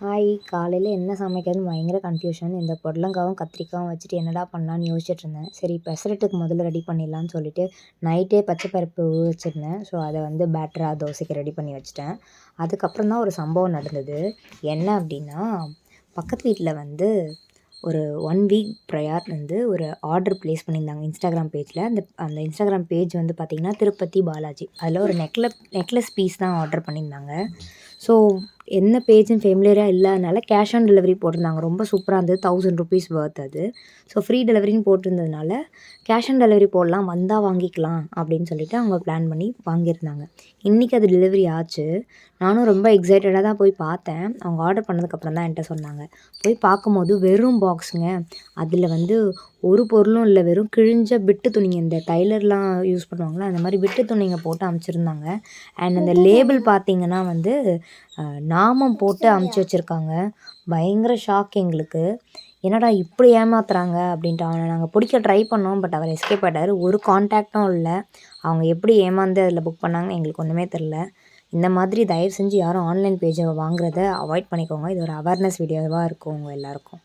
Hi! காலையில என்ன சமைக்கிறதுன்னு பயங்கர கன்ஃப்யூஷன். இந்த பொடலங்காவும், கத்திரிக்காவும் வச்சுட்டு என்னடா பண்ணலான்னு யோசிச்சுட்ருந்தேன். சரி பெசரட்டுக்கு முதல்ல ரெடி பண்ணிடலான்னு சொல்லிட்டு, நைட்டே பச்சை பருப்பு ஊற வச்சுருந்தேன். ஸோ, அத வந்து பேட்டரா தோசைக்கு ரெடி பண்ணி வச்சுட்டேன். அதுக்கப்புறம் தான் ஒரு சம்பவம் நடந்தது. என்ன அப்டின்னா, பக்கத்து வீட்ல வந்து ஒரு 1 வீக் ப்ரையர் வந்து ஒரு ஆர்டர் ப்ளேஸ் பண்ணியிருந்தாங்க Instagram பேஜ்ல. அந்த அந்த Instagram பேஜ் வந்து பார்த்திங்கன்னா, திருப்பதி பாலாஜி. அதில ஒரு நெக்லஸ் பீஸ் தான் ஆர்டர் பண்ணியிருந்தாங்க. ஸோ, என்ன பேஜுன்னு ஃபெமிலியரா இல்லாதனால கேஷ் ஆன் டெலிவரி போட்டிருந்தாங்க. ரொம்ப சூப்பரா இருந்தது. ₹1000 வொர்த் அது. ஸோ, ஃப்ரீ டெலிவரின்னு போட்டிருந்ததுனால, கேஷ் ஆன் டெலிவரி போடலாம், வந்தா வாங்கிக்கலாம் அப்படின்னு சொல்லிட்டு அவங்க பிளான் பண்ணி வாங்கியிருந்தாங்க. இன்றைக்கி அது டெலிவரி ஆச்சு. நானும் ரொம்ப எக்ஸைட்டடா தான் போய் பார்த்தேன். அவங்க ஆர்டர் பண்ணதுக்கப்புறம் தான் என்ட்ட சொன்னாங்க. போய் பார்க்கும்போது வெறும் பாக்ஸுங்க. அதில வந்து ஒரு பொருளும் இல்ல. வெறும் கிழிஞ்ச பிட்டு துணிங்க. இந்த டைலர்லாம் யூஸ் பண்ணுவாங்கல்ல, அந்த மாரி பிட்டு துணிங்க போட்டு அனுப்பிச்சிருந்தாங்க. அண்ட் அந்த லேபிள் பார்த்தீங்கன்னா வந்து நாமம் போட்டு அமுச்சு வச்சுருக்காங்க. பயங்கர ஷாக் எங்களுக்கு. என்னடா இப்படி ஏமாத்துறாங்க அப்படின்ட்டு. அவன நாங்க பிடிக்க ட்ரை பண்ணோம். பட் அவர் எஸ்கேப் ஆயிட்டாரு. ஒரு கான்டாக்டும் இல்ல. அவங்க எப்படி ஏமாந்து அதில புக் பண்ணாங்கன்னு எங்களுக்கு ஒன்றுமே தெரில. இந்த மாதிரி தயவு செஞ்சு யாரும் ஆன்லைன் பேஜ வாங்குறத அவாய்ட் பண்ணிக்கோங்க. இது ஒரு அவேர்னஸ் வீடியோவா இருக்கும் உங்க எல்லாருக்கும்.